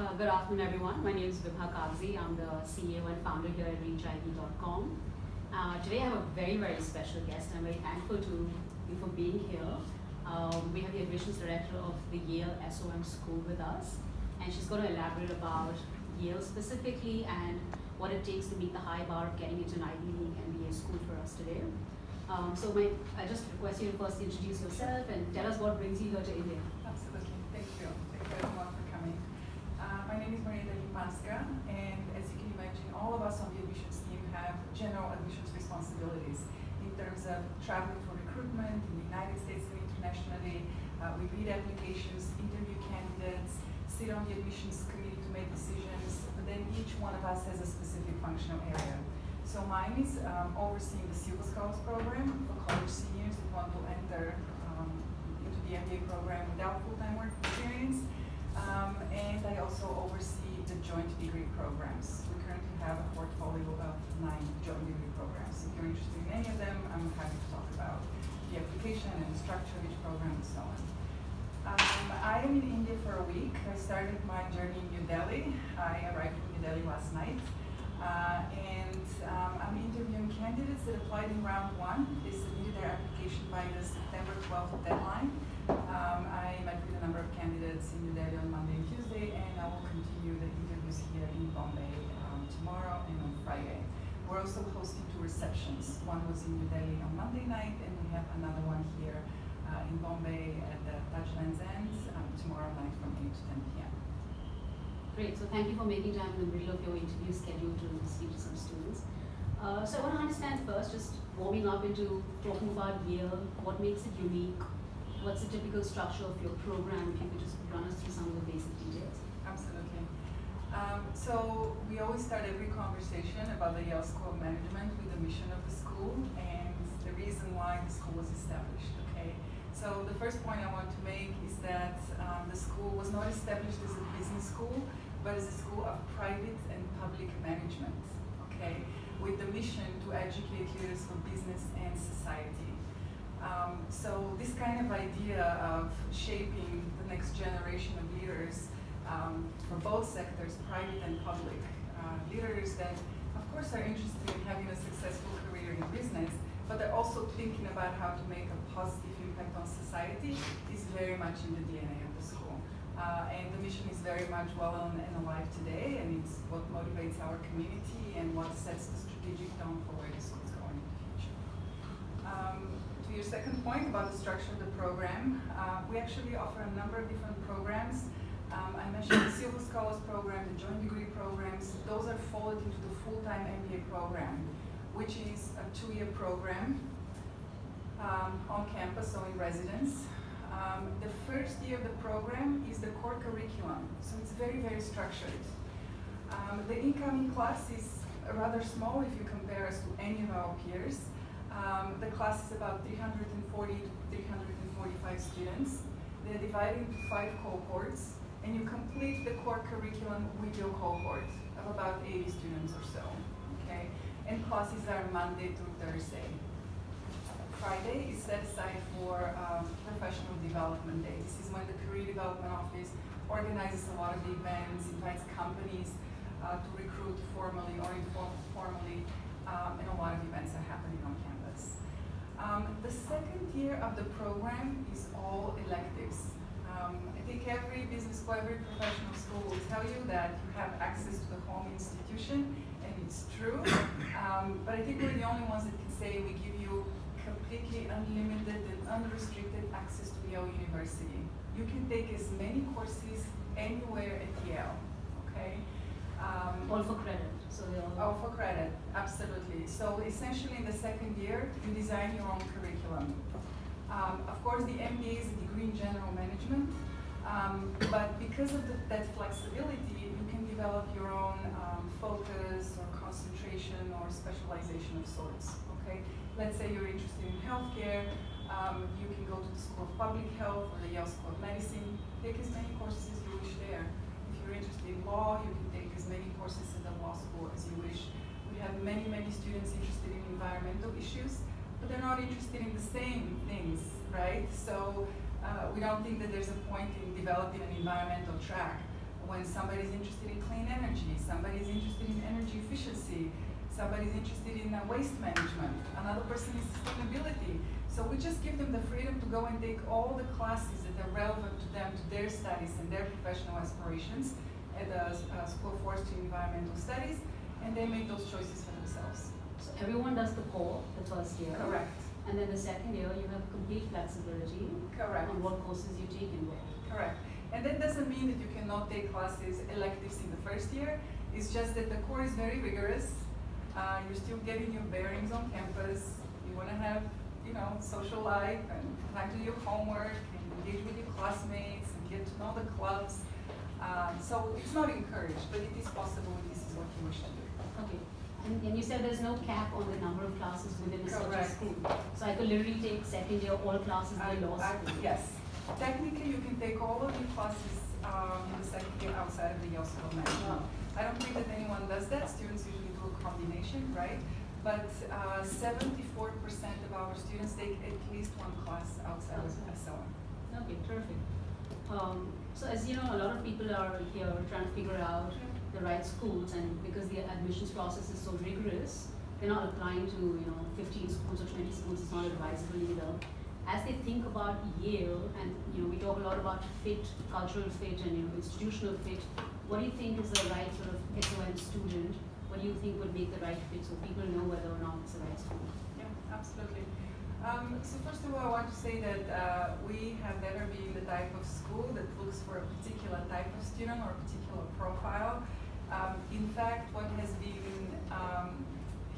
Good afternoon, everyone. My name is Vibha Kagzi. I'm the CEO and founder here at ReachIvy.com. Today I have a very, very special guest. I'm very thankful to you for being here. We have the admissions director of the Yale SOM school with us, and she's going to elaborate about Yale specifically and what it takes to meet the high bar of getting into an Ivy League MBA school for us today. I just request you to first introduce yourself and tell us what brings you here to India. Absolutely. Thank you. Thank you everyone for coming. My name is Derlipanska, and as you can imagine, all of us on the admissions team have general admissions responsibilities in terms of traveling for recruitment in the United States and internationally. We read applications, interview candidates, sit on the admissions committee to make decisions, but then each one of us has a specific functional area. So mine is overseeing the Silver Scholars program for college seniors that want to enter into the MBA program without full-time work experience. And I also oversee the joint degree programs. We currently have a portfolio of 9 joint degree programs. If you're interested in any of them, I'm happy to talk about the application and the structure of each program and so on. I am in India for a week. I started my journey in New Delhi. I arrived in New Delhi last night. I'm interviewing candidates that applied in round 1. They submitted their application by the September 12th deadline. I met with a number of candidates in New Delhi on Monday and Tuesday, and I will continue the interviews here in Bombay tomorrow and on Friday. We're also hosting 2 receptions. One was in New Delhi on Monday night, and we have another one here in Bombay at the Touchlands End tomorrow night from 8 to 10 p.m. Great, so thank you for making time in the middle of your interview schedule to speak to some students. So I want to understand first, just warming up into talking about Yale, what makes it unique, what's the typical structure of your program, if you could just run us through some of the basic details. Absolutely. So we always start every conversation about the Yale School of Management with the mission of the school and the reason why the school was established, okay? So the first point I want to make is that the school was not established as a business school, but as a school of private and public management, okay? With the mission to educate leaders for business and society. So this kind of idea of shaping the next generation of leaders for both sectors, private and public, leaders that of course are interested in having a successful career in business, but they're also thinking about how to make a positive impact on society is very much in the DNA of the school. And the mission is very much well known and alive today, and it's what motivates our community and what sets the strategic tone for where the school is going in the future. To your second point about the structure of the program, we actually offer a number of different programs. I mentioned the Silver Scholars program, the joint degree programs. Those are folded into the full-time MBA program, which is a 2-year program on campus, so in residence. The first year of the program is the core curriculum, so it's very, very structured. The incoming class is rather small if you compare us to any of our peers. The class is about 340 to 345 students. They're divided into 5 cohorts, and you complete the core curriculum with your cohort of about 80 students or so, okay? And classes are Monday through Thursday. Friday is set aside for professional development day. This is when the Career Development Office organizes a lot of the events, invites companies to recruit formally or informally, and a lot of events are happening on campus. The second year of the program is all electives. I think every business school, every professional school will tell you that you have access to the home institution, and it's true, but I think we're the only ones that can say we give you completely unlimited and unrestricted access to Yale University. You can take as many courses anywhere at Yale, okay? All for credit. So all for credit, absolutely. So essentially in the second year, you design your own curriculum. Of course, the MBA is a degree in general management, but because of that flexibility, you can develop your own focus or concentration or specialization of sorts, okay? Let's say you're interested in healthcare, you can go to the School of Public Health or the Yale School of Medicine, take as many courses as you wish there. If you're interested in law, you can take as many courses in the law school as you wish. We have many, many students interested in environmental issues, but they're not interested in the same things, right? So we don't think that there's a point in developing an environmental track. when somebody's interested in clean energy, somebody's interested in energy efficiency, somebody's interested in waste management, another person is sustainability. So we just give them the freedom to go and take all the classes that are relevant to them, to their studies and their professional aspirations at the School of Forestry and Environmental Studies, and they make those choices for themselves. So everyone does the core the first year. Correct. And then the second year you have complete flexibility. Correct. On what courses you take and where. Correct. And that doesn't mean that you cannot take classes, electives in the first year. It's just that the core is very rigorous. You're still getting your bearings on campus. You want to have, social life and time to do your homework and engage with your classmates and get to know the clubs. So it's not encouraged, but it is possible if this is what you wish to do. Okay. And you said there's no cap on the number of classes within a certain Correct. school. So I could literally take second year all classes in law school. Yes. Technically, you can take all of your classes in the second year outside of the Yale School of Management. I don't think that anyone does that. Students usually do a combination, right? But 74% of our students take at least one class outside of SOM. Okay, terrific. So as you know, a lot of people are here trying to figure out the right schools, and because the admissions process is so rigorous, they're not applying to 15 schools or 20 schools. It's not advisable either. As they think about Yale, and we talk a lot about fit, cultural fit, and institutional fit. What do you think is the right sort of SOM student? What do you think would make the right fit so people know whether or not it's the right school? Yeah, absolutely. So first of all, I want to say that we have never been the type of school that looks for a particular type of student or a particular profile. In fact, what has been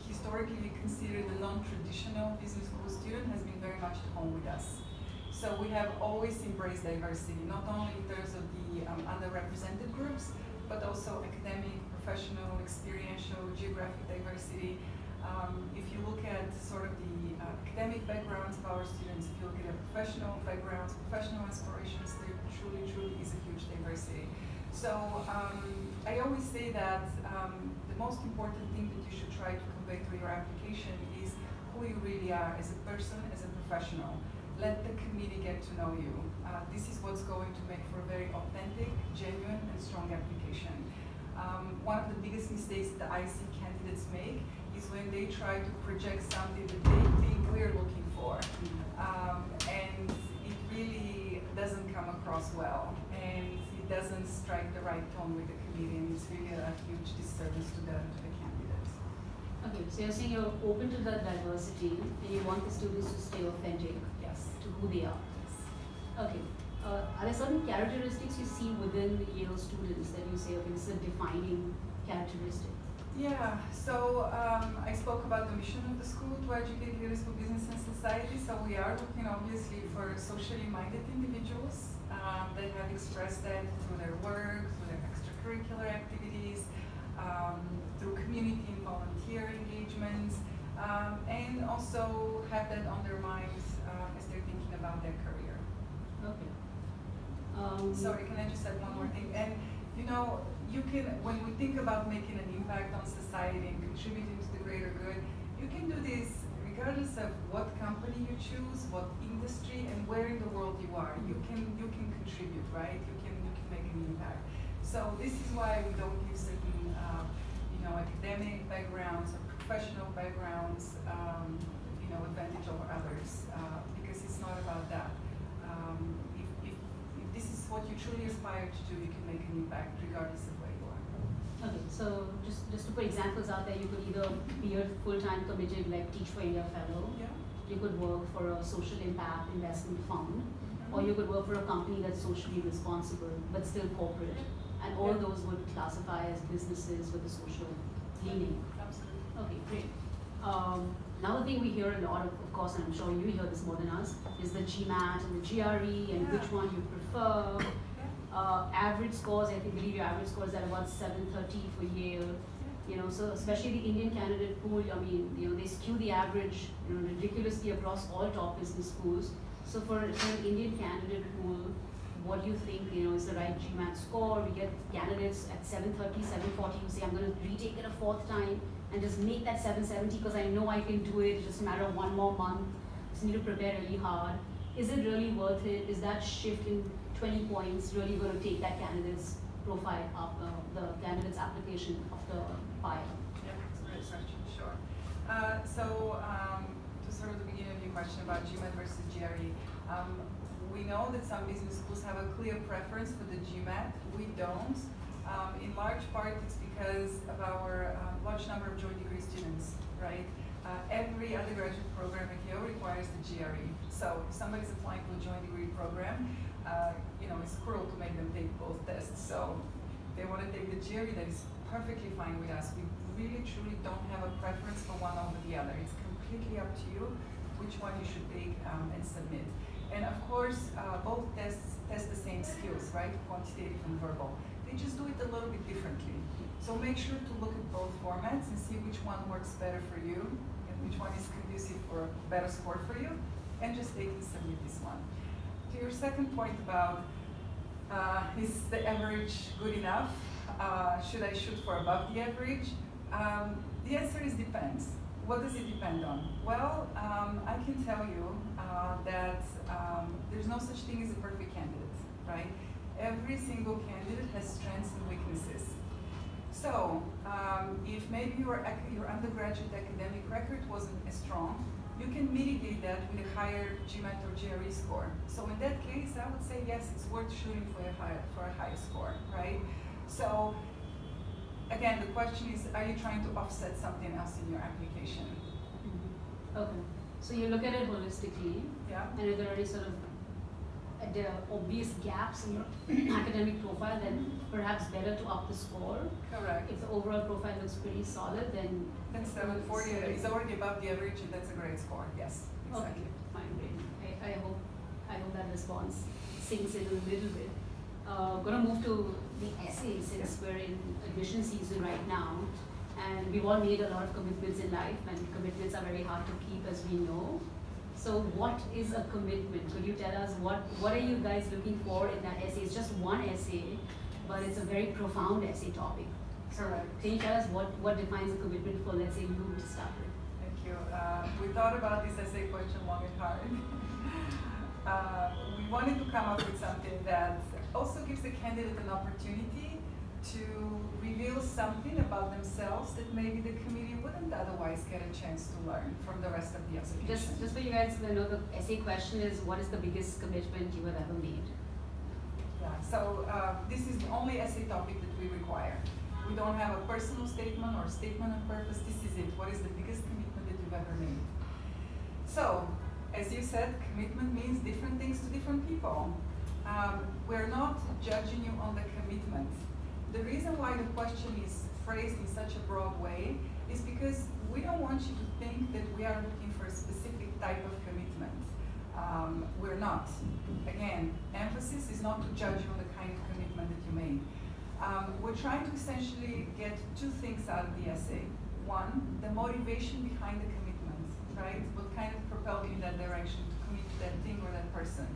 historically considered a non-traditional business school student has been very much at home with us. So we have always embraced diversity, not only in terms of the underrepresented groups, but also academic, professional, experiential, geographic diversity. If you look at sort of the academic backgrounds of our students, if you look at their professional backgrounds, professional aspirations, there truly is a huge diversity. So I always say that the most important thing that you should try to convey through your application is who you really are as a person, as a professional. Let the committee get to know you. This is what's going to make for a very authentic, genuine, and strong application. One of the biggest mistakes that I see candidates make is when they try to project something that they think we're looking for. And it really doesn't come across well. And it doesn't strike the right tone with the committee, and it's really a huge disservice to the candidates. Okay, so you're saying you're open to that diversity, and you want the students to stay authentic. Yes. To who they are. Yes. Okay. Are there certain characteristics you see within the Yale students that you say, okay, this is a defining characteristic? Yeah, so I spoke about the mission of the school to educate leaders for business and society. So we are looking obviously for socially minded individuals that have expressed that through their work, through their extracurricular activities, through community and volunteer engagements, and also have that on their minds as they're thinking about their career. Okay. Sorry, can I just add one more thing? And you can, when we think about making an impact on society and contributing to the greater good, you can do this regardless of what company you choose, what industry, and where in the world you are. You can contribute, right? You can make an impact. So this is why we don't give certain academic backgrounds or professional backgrounds advantage over others, because it's not about that. If this is what you truly aspire to do, you can make an impact regardless of where you are. Okay, so just to put examples out there, you could either be a full-time committed Teach for India fellow, Yeah. you could work for a social impact investment fund, or you could work for a company that's socially responsible but still corporate, and all those would classify as businesses with a social leaning. Absolutely. Okay, great. Another thing we hear a lot of course, and I'm sure you hear this more than us, is the GMAT and the GRE and which one you prefer. Average scores, I believe your average score is at about 730 for Yale. So especially the Indian candidate pool, they skew the average, ridiculously across all top business schools. So for an Indian candidate pool, what do you think, is the right GMAT score? We get candidates at 730, 740 who say, I'm going to retake it a fourth time and just make that 770 because I know I can do it. It's just a matter of one more month. Just need to prepare really hard. Is it really worth it? Is that shift in 20 points really going to take that candidate's profile up, the candidate's application of the file? Yeah, that's a great question, sure. To sort of the beginning of your question about GMAT versus GRE, we know that some business schools have a clear preference for the GMAT. We don't. In large part, it's because of our large number of joint degree students, right? Every undergraduate program at Yale requires the GRE. So if somebody's applying to a joint degree program, it's cruel to make them take both tests. So they want to take the GRE, that is perfectly fine with us. We really, truly don't have a preference for one over the other. It's completely up to you which one you should take and submit. And of course, both tests test the same skills, right? Quantitative and verbal. They just do it a little bit differently. So make sure to look at both formats and see which one works better for you and which one is conducive for a better score for you, and just take and submit this one. To your second point about is the average good enough? Should I shoot for above the average? The answer is depends. What does it depend on? Well, I can tell you that there's no such thing as a perfect candidate, right? Every single candidate has strengths and weaknesses. So, if maybe your undergraduate academic record wasn't as strong, you can mitigate that with a higher GMAT or GRE score. So in that case, I would say yes, it's worth shooting for a higher score, right? So again, the question is, are you trying to offset something else in your application? Mm-hmm. Okay, so you look at it holistically, yeah. And if there are any sort of there are obvious gaps in your academic profile, then perhaps better to up the score. Correct. If the overall profile looks pretty solid, then 740 is already above the average, and that's a great score. Yes, exactly. Okay, fine, great. I hope that response sinks in a little bit. Gonna move to the essay since we're in admission season right now, and we've all made a lot of commitments in life, and commitments are very hard to keep, as we know. So what is a commitment? Could you tell us what are you guys looking for in that essay? It's just one essay, but it's a very profound essay topic. So can you tell us what defines a commitment for, let's say, you to start with? Thank you. We thought about this essay question long and hard. We wanted to come up with something that also gives the candidate an opportunity to reveal something about themselves that maybe the committee wouldn't otherwise get a chance to learn from the rest of the application. Just for you guys to know, the essay question is, what is the biggest commitment you have ever made? Yeah, so this is the only essay topic that we require. We don't have a personal statement or statement of purpose. This is it. What is the biggest commitment that you've ever made? So, as you said, commitment means different things to different people. We're not judging you on the commitment. The reason why the question is phrased in such a broad way is because we don't want you to think that we are looking for a specific type of commitment. We're not. Again, emphasis is not to judge you on the kind of commitment that you made. We're trying to essentially get two things out of the essay. One, the motivation behind the commitment, right? What kind of propelled you in that direction to commit to that thing or that person?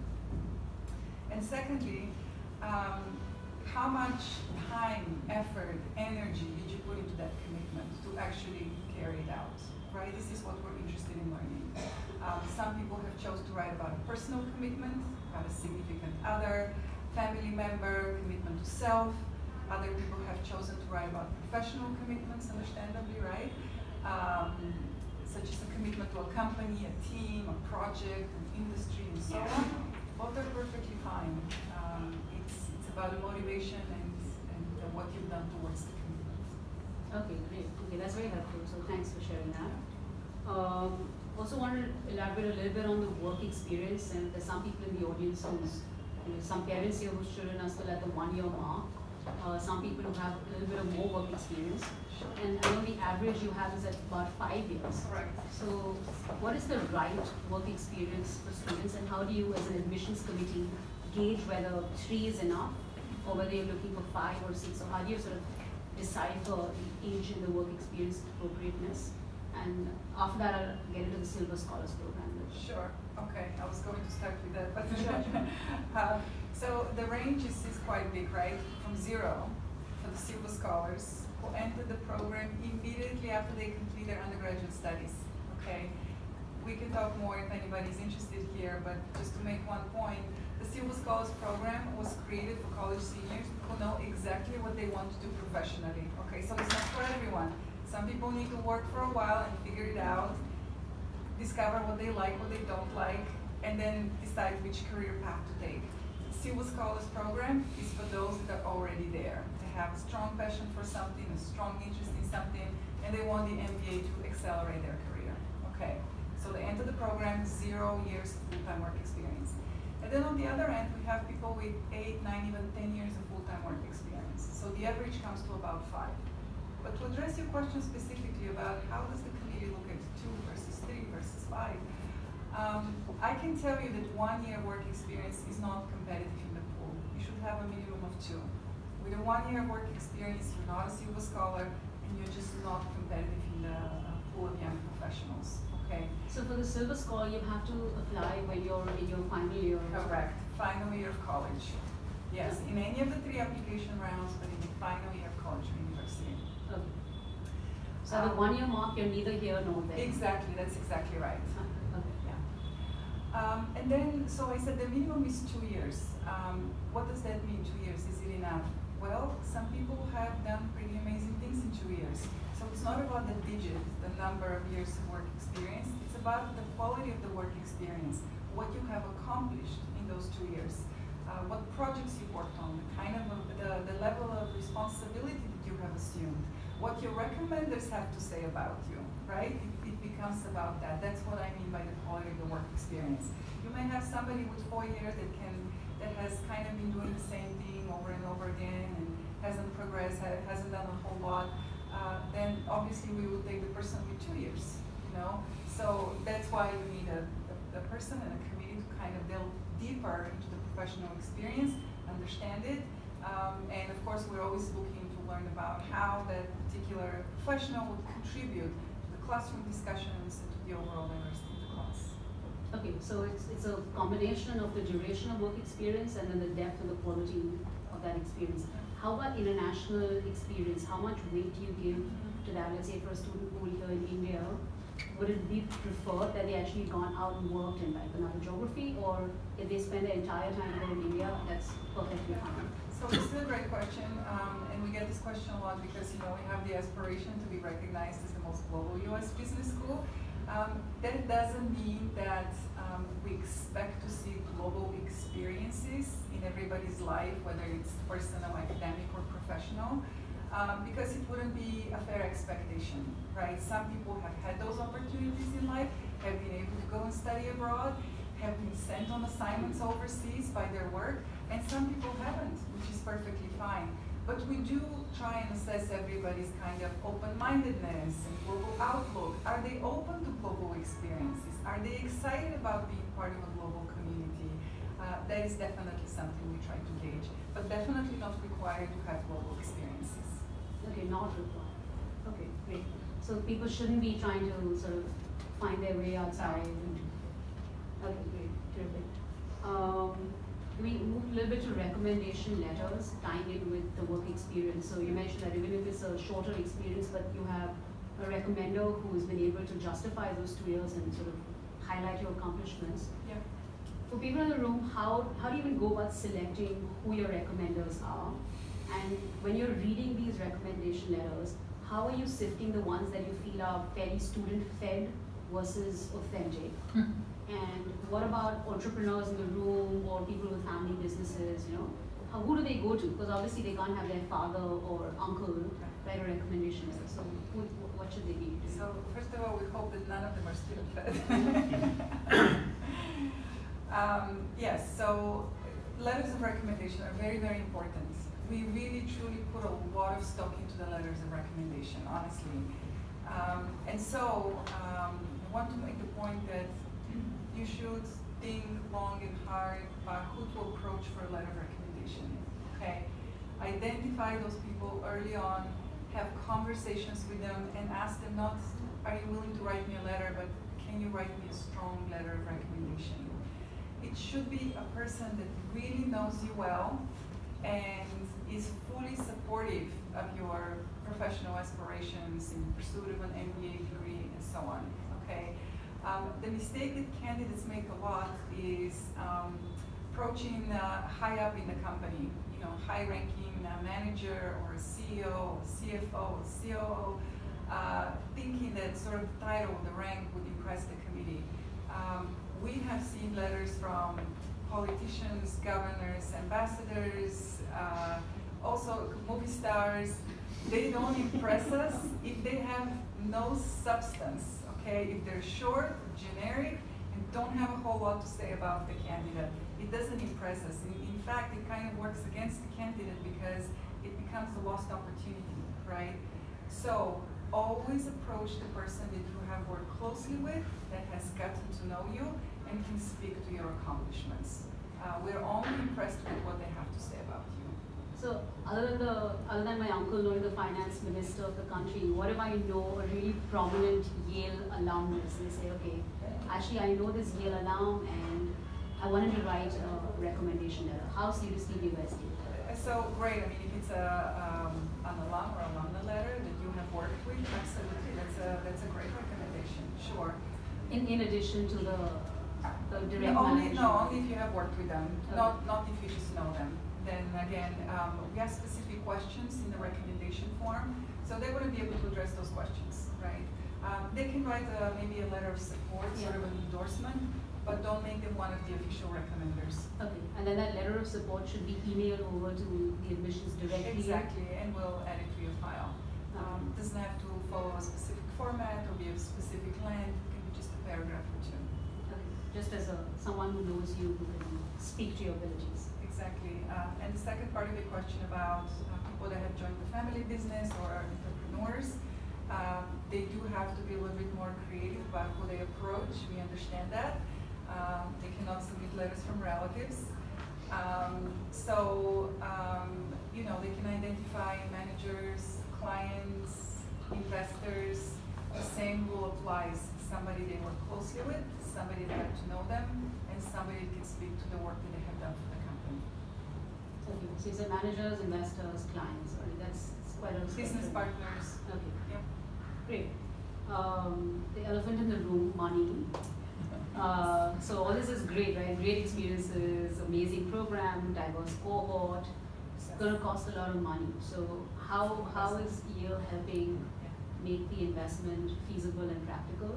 And secondly, how much time, effort, energy did you put into that commitment to actually carry it out, right? This is what we're interested in learning. Some people have chosen to write about a personal commitment, about a significant other, family member, commitment to self. Other people have chosen to write about professional commitments, understandably, right? Such as a commitment to a company, a team, a project, an industry, and so on. Both are perfectly fine. It's about the motivation and what you've done towards the commitment. Okay, great. Okay, that's very helpful. So thanks for sharing that. Also wanted to elaborate a little bit on the work experience, and there's some people in the audience who's, some parents here whose children are still at the 1 year mark. Some people who have a little bit of more work experience. And I know the average you have is at about 5 years. Correct. So what is the right work experience for students, and how do you as an admissions committee gauge whether 3 is enough or whether you're looking for 5 or 6? Or how do you sort of decipher the age and the work experience appropriateness? And after that, I'll get into the Silver Scholars Program. Sure. Okay. I was going to start with that, but so the range is quite big, right? From 0 for the Silver Scholars who enter the program immediately after they complete their undergraduate studies. Okay. we can talk more if anybody's interested here, but just to make one point, the Silver Scholars Program was created for college seniors who know exactly what they want to do professionally. Okay, so it's not for everyone. Some people need to work for a while and figure it out, discover what they like, what they don't like, and then decide which career path to take. The Silver Scholars Program is for those that are already there. They have a strong passion for something, a strong interest in something, and they want the MBA to accelerate their career. Okay, so they enter the program, 0 years of full-time work experience. And then on the other end, we have people with 8, 9, even 10 years of full-time work experience. So the average comes to about 5. But to address your question specifically about how does the committee look at 2 versus 3 versus 5, I can tell you that 1 year work experience is not competitive in the pool. You should have a minimum of 2. With a 1 year work experience, you're not a Silver Scholar, and you're just not competitive in the pool of young professionals. Okay. So for the Silver Scholar, you have to apply when you're in your final year. Correct. Final year of college. Yes, in any of the 3 application rounds, but in the final year of college or university. Okay. So the 1 year mark, you're neither here nor there. Exactly. That's exactly right. Okay. Yeah. And then, so I said the minimum is 2 years. What does that mean? 2 years? Is it enough? Well, some people have done pretty amazing things in 2 years. So it's not about the digit, the number of years of work experience. It's about the quality of the work experience, what you have accomplished in those 2 years, what projects you worked on, the kind of the level of responsibility that you have assumed, what your recommenders have to say about you, right? It becomes about that. That's what I mean by the quality of the work experience. You may have somebody with 4 years that has kind of been doing the same thing over and over again and hasn't progressed, hasn't done a whole lot. Then obviously we will take the person with 2 years, you know? So that's why you need a person and a committee to kind of delve deeper into the professional experience, understand it, and of course we're always looking to learn about how that particular professional would contribute to the classroom discussions and to the overall diversity of the class. Okay, so it's a combination of the duration of work experience and then the depth and the quality of that experience. How about international experience? How much weight do you give to that? Let's say for a student pool here in India, would it be preferred that they actually gone out and worked in like another geography, or if they spend their entire time here in India, that's perfectly fine? So this is a great question, and we get this question a lot because we have the aspiration to be recognized as the most global U.S. business school. That doesn't mean that we expect to see global experiences in everybody's life, whether it's personal, academic, or professional, because it wouldn't be a fair expectation, right? Some people have had those opportunities in life, have been able to go and study abroad, have been sent on assignments overseas by their work, and some people haven't, which is perfectly fine. But we do try and assess everybody's kind of open-mindedness and global outlook. Are they open to global experiences? Are they excited about being part of a global community? That is definitely something we try to gauge, but definitely not required to have global experiences. Okay, not required. Okay, great. So people shouldn't be trying to sort of find their way outside. Okay, great, terrific. We move a little bit to recommendation letters, tying in with the work experience. So you mentioned that even if it's a shorter experience, but you have a recommender who's been able to justify those 2 years and sort of highlight your accomplishments. Yeah. For people in the room, how do you even go about selecting who your recommenders are? And when you're reading these recommendation letters, how are you sifting the ones that you feel are fairly student-fed versus authentic? And what about entrepreneurs in the room or people with family businesses, who do they go to? Because obviously they can't have their father or uncle write a recommendation letter. So what should they be doing? So first of all, we hope that none of them are student-fed. Yes, so letters of recommendation are very, very important. We really, truly put a lot of stock into the letters of recommendation, honestly. And so I want to make the point that you should think long and hard about who to approach for a letter of recommendation, okay? Identify those people early on, have conversations with them, and ask them not, are you willing to write me a letter, but can you write me a strong letter of recommendation? It should be a person that really knows you well and is fully supportive of your professional aspirations in pursuit of an MBA degree and so on, okay? The mistake that candidates make a lot is approaching high up in the company, high-ranking manager or a CEO, or CFO, or COO, thinking that sort of the title, the rank would impress the committee. We have seen letters from politicians, governors, ambassadors, also movie stars. They don't impress us if they have no substance, okay? If they're short, generic, and don't have a whole lot to say about the candidate, it doesn't impress us. In fact, it kind of works against the candidate because it becomes a lost opportunity, right? So always approach the person that you have worked closely with, that has gotten to know you, and can speak to your accomplishments. We're only impressed with what they have to say about you. So other than my uncle knowing the finance minister of the country, what if I know a really prominent Yale alumnus and they say, okay, actually I know this Yale alum and I wanted to write a recommendation letter. How seriously do you guys take that? So great. I mean, if it's an alum or alumna letter that you have worked with, absolutely, that's a great recommendation. Sure. In addition to the direct only if management. you have worked with them, Okay. not if you just know them. Then again, we have specific questions in the recommendation form, so they wouldn't be able to address those questions, right? They can write maybe a letter of support, sort of an endorsement, but don't make them one of the official recommenders. Okay, and then that letter of support should be emailed over to the admissions directly. Exactly, and we'll add it to your file. Doesn't have to follow a specific format or be of specific length. It can be just a paragraph or two. Okay. Just as someone who knows you, who can speak to your abilities. Exactly. And the second part of the question about people that have joined the family business or are entrepreneurs, they do have to be a little bit more creative about who they approach. We understand that. They cannot submit letters from relatives. They can identify managers, clients, investors. The same rule applies. Somebody they work closely with, somebody that got to know them, and somebody that can speak to the work that they have done for the company. Okay, so you said managers, investors, clients. That's quite a Business spectrum. partners. Okay. Yep. Great. The elephant in the room, money. So all this is great, right? Great experiences, amazing program, diverse cohort. It's going to cost a lot of money. So how is Yale helping make the investment feasible and practical?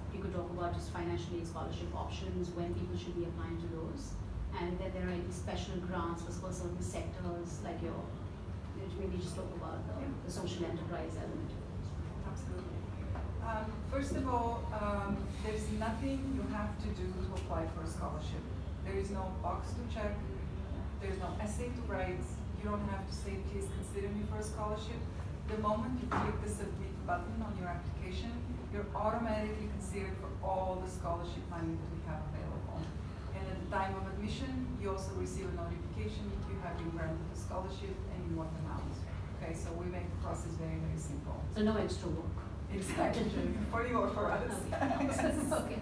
If you could talk about just financial aid scholarship options, when people should be applying to those, and then there are any special grants for certain sectors like maybe just talk about the social enterprise element. Absolutely. First of all, there's nothing you have to do to apply for a scholarship. There is no box to check. There's no essay to write. You don't have to say, please consider me for a scholarship. The moment you click the submit button on your application, you're automatically considered for all the scholarship money that we have available. And at the time of admission, you also receive a notification if you have been granted a scholarship and in what amount. Okay, so we make the process very, very simple. So no extra work. Exactly. For you or for us. Okay.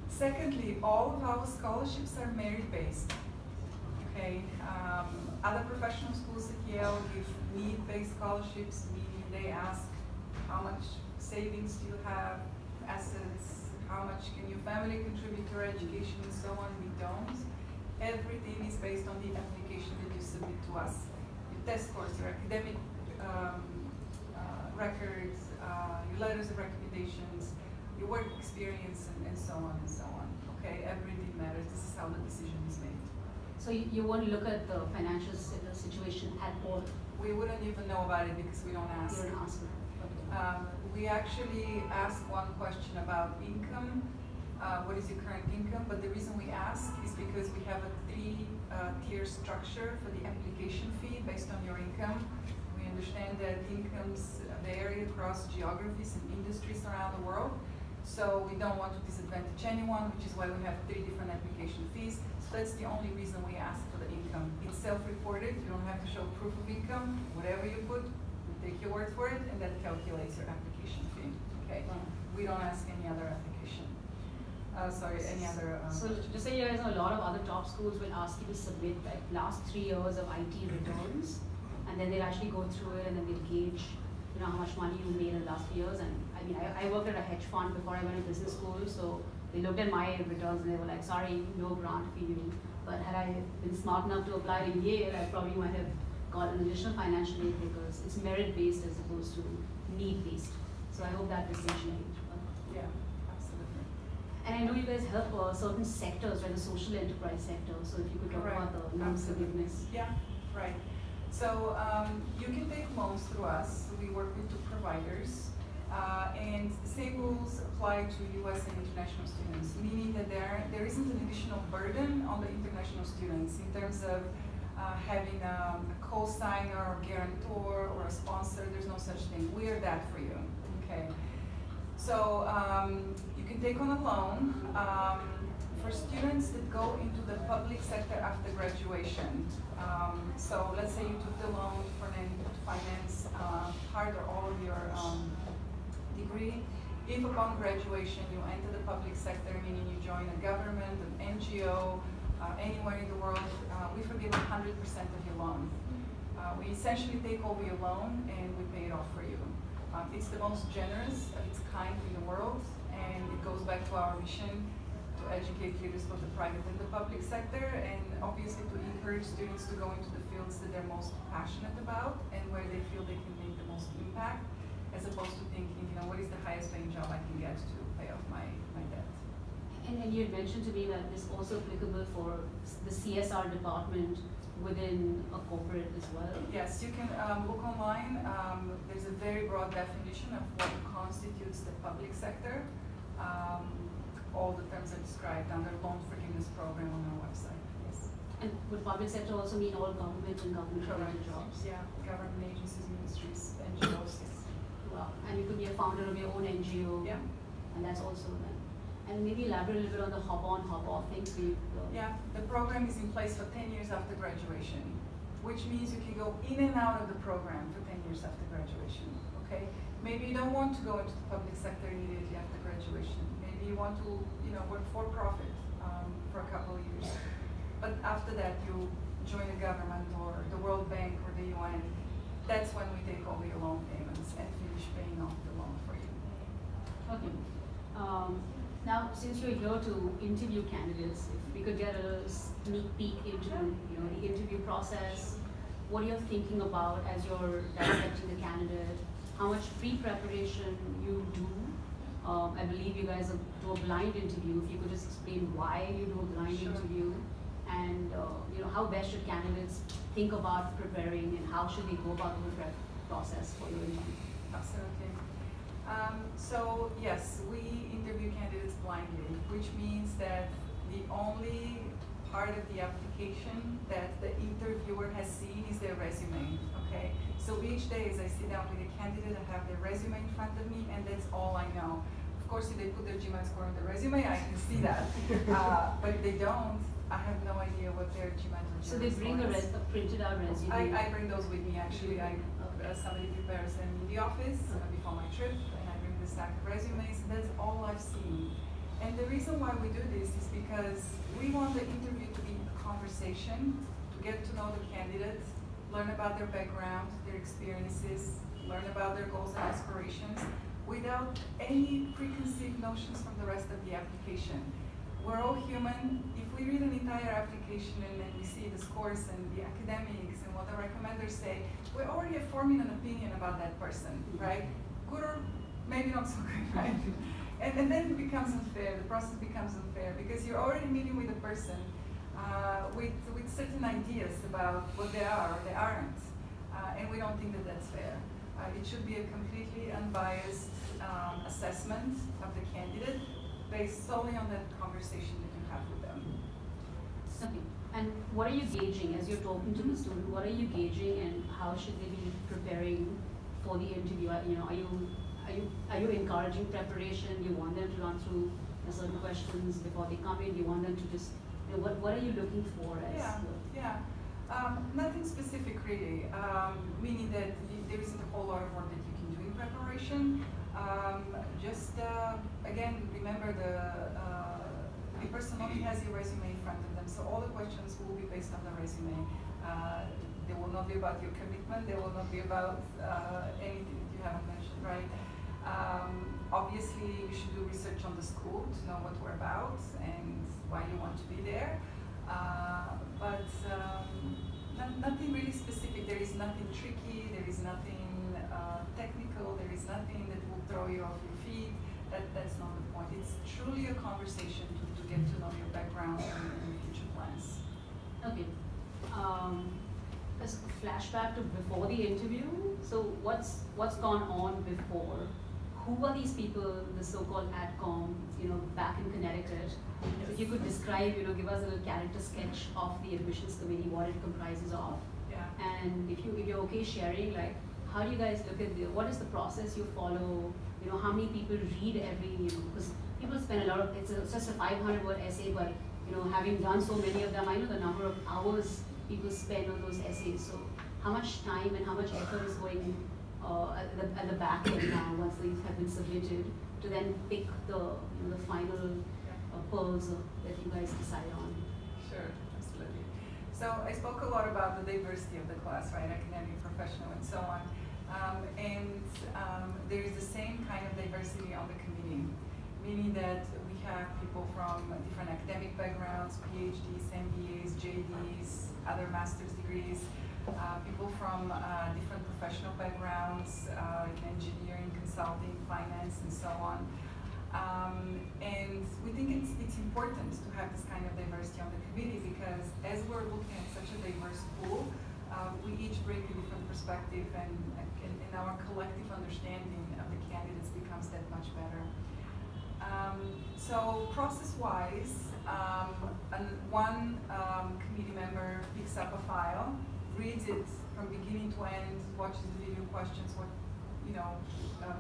Secondly, all of our scholarships are merit-based. Okay. Other professional schools at Yale give need-based scholarships, meaning they ask how much savings do you have, assets, how much can your family contribute to your education, and so on. We don't. Everything is based on the application that you submit to us. Your test scores, your academic records, your letters of recommendations, your work experience, and so on and so on. Okay, everything matters. This is how the decision is made. So you won't look at the financial situation at all? We wouldn't even know about it because we don't ask. You don't ask them. Okay. We actually ask one question about income. What is your current income? But the reason we ask is because we have a three-tier structure for the application fee based on your income. We understand that incomes vary across geographies and industries around the world. So we don't want to disadvantage anyone, which is why we have 3 different application fees. So that's the only reason we ask for the income. It's self-reported. You don't have to show proof of income. Whatever you put, we take your word for it, and that calculates your application fee. Okay. We don't ask any other application. Any other. So just say you guys know a lot of other top schools will ask you to submit like last 3 years of IT returns, and then they'll actually go through it and then they'll gauge how much money you made in the last few years. And I mean, I worked at a hedge fund before I went to business school, so they looked at my returns and they were like, sorry, no grant for you. But had I been smart enough to apply to Yale, I probably might have got an additional financial aid because it's merit-based as opposed to need-based. So I hope that distinction made. Yeah, absolutely. And I know you guys help certain sectors, right, the social enterprise sector. So if you could talk about the loan forgiveness. Yeah, right. So you can take loans through us. We work with 2 providers. And the same rules apply to US and international students, meaning that there isn't an additional burden on the international students in terms of having a co-signer or guarantor or a sponsor. There's no such thing. We are that for you. Okay. So you can take on a loan for students that go into the public sector after graduation. So let's say you took the loan to finance part or all of your degree. If upon graduation you enter the public sector, meaning you join a government, an NGO, anywhere in the world, we forgive 100% of your loan. We essentially take over your loan and we pay it off for you. It's the most generous of its kind in the world, and it goes back to our mission to educate leaders for the private and the public sector, and obviously to encourage students to go into the fields that they're most passionate about and where they feel they can make the most impact, as opposed to thinking, what is the highest paying job I can get to pay off my debt. And you had mentioned to me that this is also applicable for the CSR department within a corporate as well. Yes, you can look online. There's a very broad definition of what constitutes the public sector. All the terms are described under loan forgiveness program on our website. Yes. And would public sector also mean all government and government-related jobs? Yeah, government agencies, ministries, NGOs. Yes. Wow. And you could be a founder of your own NGO. Yeah. And that's also then. And maybe elaborate a little bit on the hop-on, hop-off thing for you. Yeah, the program is in place for 10 years after graduation, which means you can go in and out of the program for 10 years after graduation, okay? Maybe you don't want to go into the public sector immediately after graduation. Maybe you want to, work for profit for a couple of years. But after that, you join the government or the World Bank or the UN. That's when we take over your loan payments and finish paying off the loan for you. Okay. Now, since you're here to interview candidates, if we could get a sneak peek into the interview process, what you're thinking about as you're dissecting the candidate, how much pre-preparation you do. I believe you guys do a blind interview. If you could just explain why you do a blind interview, and how best should candidates think about preparing, and how should they go about the prep process for your interview? Absolutely. So yes, we interview candidates blindly, which means that the only part of the application that the interviewer has seen is their resume, okay? So each day as I sit down with a candidate, I have their resume in front of me, and that's all I know. Of course, if they put their GMAT score on the resume, I can see that. But if they don't, I have no idea what their GMAT or So they bring a printed out resume? I bring those with me, actually. Somebody prepares them in the office before my trip, and I bring the stack of resumes, and that's all I've seen. And the reason why we do this is because we want the interview to be a conversation, to get to know the candidate, learn about their background, their experiences, learn about their goals and aspirations, without any preconceived notions from the rest of the application. We're all human. If we read an entire application and then we see the scores and the academics and what the recommenders say, we're already forming an opinion about that person, right? Good or maybe not so good, right? And then it becomes unfair. The process becomes unfair because you're already meeting with a person with certain ideas about what they are or they aren't, and we don't think that that's fair. It should be a completely unbiased assessment of the candidate based solely on that conversation that you have with them. Okay. And what are you gauging as you're talking to the student? What are you gauging, and how should they be preparing for the interview? Are you encouraging preparation? Do you want them to run through certain questions before they come in? Do you want them to just, what are you looking for as? Nothing specific really, meaning that there isn't a whole lot of work that you can do in preparation. Again, remember the person only has your resume in front of them, so all the questions will be based on the resume. They will not be about your commitment. They will not be about anything that you haven't mentioned, right? Obviously, you should do research on the school to know what we're about and why you want to be there. But nothing really specific. There is nothing tricky. There is nothing technical. There is nothing that will throw you off your feet. That's not the point. It's truly a conversation to get to know your background and future plans. Okay. Let's flashback to before the interview. So what's gone on before? Who are these people, the so-called AdCom, back in Connecticut? So if you could describe, give us a little character sketch of the admissions committee, what it comprises of. Yeah. And if you're okay sharing, like, how do you guys look at what is the process you follow? How many people read every, because people spend a lot of, it's just a 500-word essay, but having done so many of them, I know the number of hours people spend on those essays. So how much time and how much effort is going in at the back end now, once these have been submitted, to then pick the final pearls that you guys decide on? Sure, absolutely. So I spoke a lot about the diversity of the class, right? Academic, professional, and so on. There is the same kind of diversity on the committee, meaning that we have people from different academic backgrounds, PhDs, MBAs, JDs, other master's degrees, people from different professional backgrounds, engineering, consulting, finance, and so on. And we think it's important to have this kind of diversity on the committee because as we're looking at such a diverse pool, we each bring a different perspective and our collective understanding of the candidates becomes that much better. So process-wise, one committee member picks up a file, reads it from beginning to end, watches the video questions,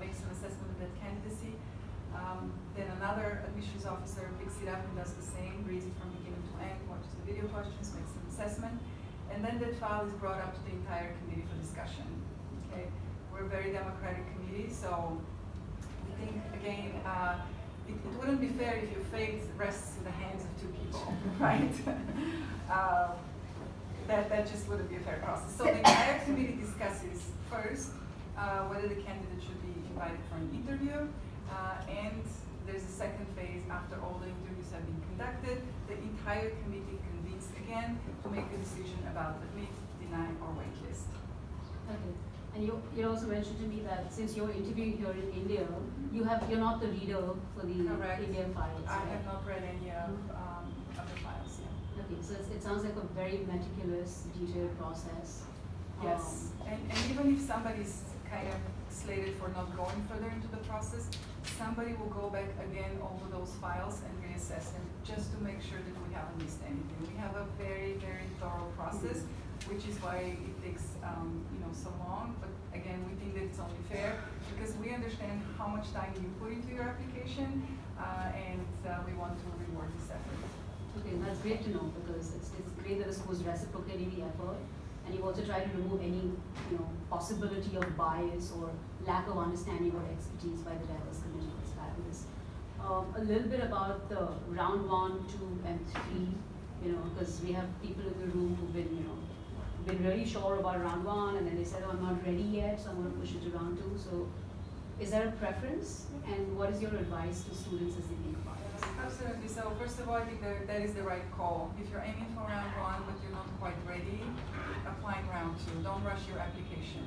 makes an assessment of that candidacy. Then another admissions officer picks it up and does the same, reads it from beginning to end, watches the video questions, makes an assessment, and then that file is brought up to the entire committee for discussion. Okay, we're a very democratic committee, so we think again it wouldn't be fair if your fate rests in the hands of two people, right? That just wouldn't be a fair process. So the entire committee discusses first whether the candidate should be invited for an interview, and there's a second phase after all the interviews have been conducted. The entire committee convenes again to make a decision about admit, deny, or waitlist. Okay. And you also mentioned to me that since you're interviewing here in India, you're not the reader for the Correct. Indian files. I right? have not read any of the files yet. Okay, so it sounds like a very meticulous, detailed process. Yes, and even if somebody's kind of slated for not going further into the process, somebody will go back again over those files and reassess them just to make sure that we haven't missed anything. We have a very, very thorough process, which is why it takes so long. But again, we think that it's only fair because we understand how much time you put into your application, and we want to reward this effort. Okay, that's great to know because it's great that the school's reciprocating the effort, and you also try to remove any possibility of bias or lack of understanding or expertise by the diverse committee. It's fabulous. A little bit about the round 1, 2, and 3. Because we have people in the room who've been been really sure about round 1, and then they said, oh, I'm not ready yet, so I'm going to push it to round 2. So is there a preference, and what is your advice to students as they think about it? Absolutely. So first of all, I think that is the right call. If you're aiming for round 1 but you're not quite ready, apply in round 2. Don't rush your application.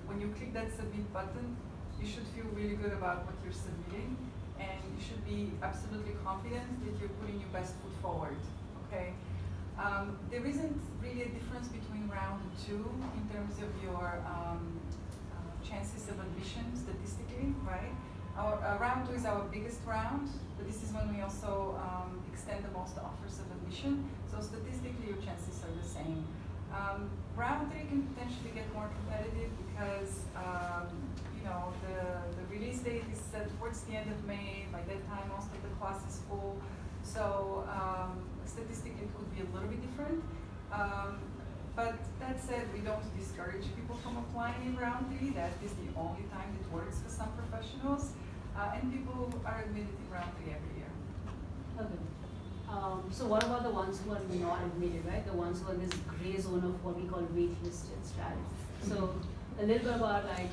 When you click that submit button, you should feel really good about what you're submitting, and you should be absolutely confident that you're putting your best foot forward. Okay. There isn't really a difference between round 2 in terms of your chances of admission statistically, right? Our round 2 is our biggest round, but this is when we also extend the most offers of admission. So statistically, your chances are the same. Round 3 can potentially get more competitive because the release date is set towards the end of May. By that time, most of the class is full. So statistically, it could be a little bit different. But that said, we don't discourage people from applying in round 3. That is the only time that works for some professionals. And people are admitted in round 3 every year. Okay. So what about the ones who are not admitted, right? The ones who are in this gray zone of what we call waitlisted status. So a little bit about like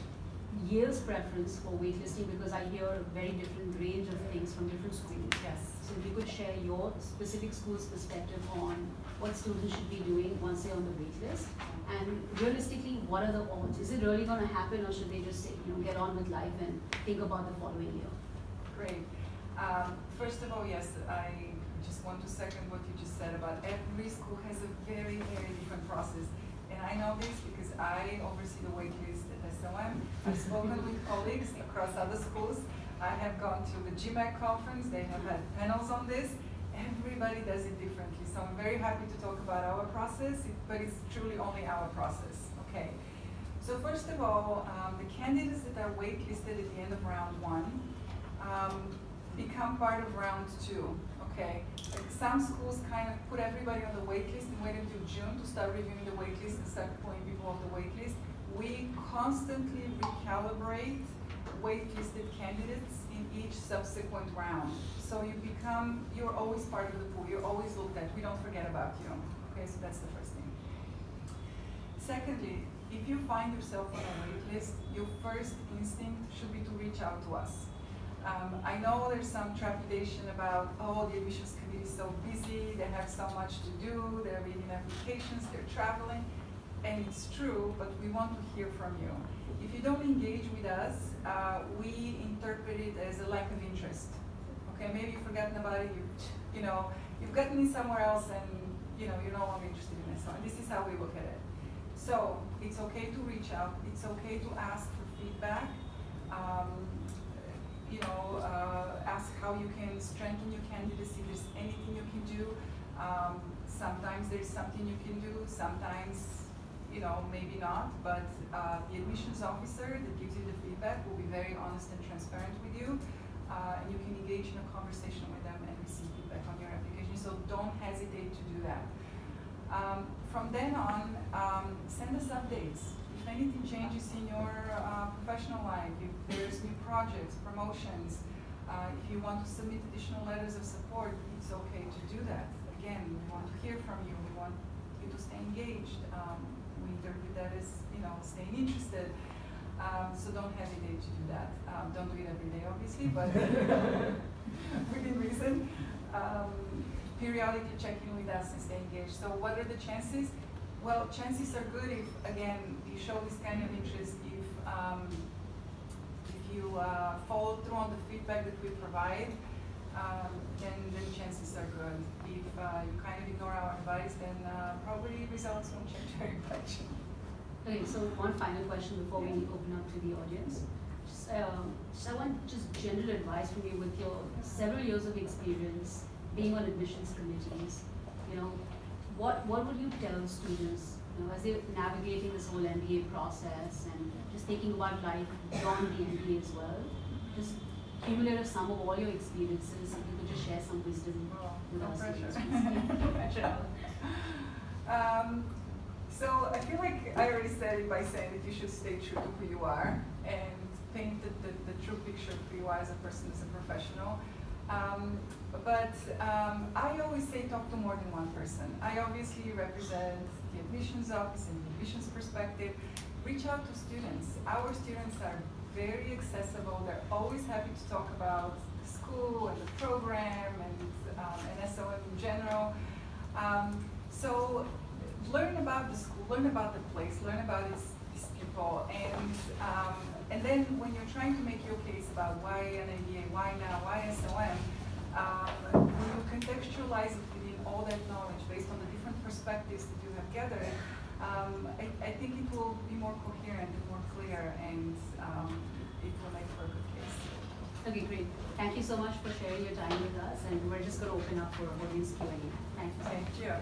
Yale's preference for waitlisting, because I hear a very different range of things from different schools. Yes. So if you could share your specific school's perspective on what students should be doing once they're on the waitlist, and realistically, what are the odds? Is it really going to happen, or should they just say, get on with life and think about the following year? Great. First of all, yes, I just want to second what you just said about every school has a very, very different process. And I know this because I oversee the waitlist at SOM. I've spoken with colleagues across other schools. I have gone to the GMAC conference. They have had panels on this. Everybody does it differently. So I'm very happy to talk about our process, but it's truly only our process. Okay. So first of all, the candidates that are waitlisted at the end of round 1 become part of round 2. Okay. Like some schools kind of put everybody on the waitlist and wait until June to start reviewing the waitlist and start pulling people off the waitlist. We constantly recalibrate waitlisted candidates in each subsequent round. So you're always part of the pool. You're always looked at. We don't forget about you. Okay, so that's the first thing. Secondly, if you find yourself on a waitlist, your first instinct should be to reach out to us. I know there's some trepidation about, the admissions committee is so busy, they have so much to do, they're reading applications, they're traveling, and it's true, but we want to hear from you. If you don't engage with us, we interpret it as a lack of interest. Okay, maybe you've forgotten about it, you've gotten in somewhere else, and you're no longer interested in this. So this is how we look at it. So it's okay to reach out, it's okay to ask for feedback. Ask how you can strengthen your candidacy, if there's anything you can do. Sometimes there's something you can do, sometimes, maybe not, but the admissions officer that gives you the feedback will be very honest and transparent with you, and you can engage in a conversation with them and receive feedback on your application, so don't hesitate to do that. From then on, send us updates. If anything changes in your professional life, if there's new projects, promotions, if you want to submit additional letters of support, it's okay to do that. Again, we want to hear from you. We want you to stay engaged. We interpret that as, staying interested. So don't hesitate to do that. Don't do it every day, obviously, but within reason. Periodically check in with us and stay engaged. So what are the chances? Well, chances are good if, again, you show this kind of interest, if you follow through on the feedback that we provide, then chances are good. If you kind of ignore our advice, then probably results won't change very much. Okay, so one final question before we open up to the audience. I want just general advice from you with your several years of experience being on admissions committees. What would you tell students, as they're navigating this whole MBA process and just thinking about life beyond the MBA as well? Just cumulative sum of all your experiences, if you could just share some wisdom with us. No pressure. So I feel like I already said it by saying that you should stay true to who you are and paint the true picture of who you are as a person, as a professional. But I always say talk to more than one person. I obviously represent the admissions office and the admissions perspective. Reach out to students. Our students are very accessible. They're always happy to talk about the school and the program and SOM in general. So learn about the school, learn about the place, learn about its people, and then when you're trying to make your case about why an MBA, why now, why SOM, when you contextualize it within all that knowledge based on the different perspectives that you have gathered, I think it will be more coherent and more clear, and it will make for a good case. Okay, great. Thank you so much for sharing your time with us, and we're just going to open up for audience Q&A. Thank you. Thank you.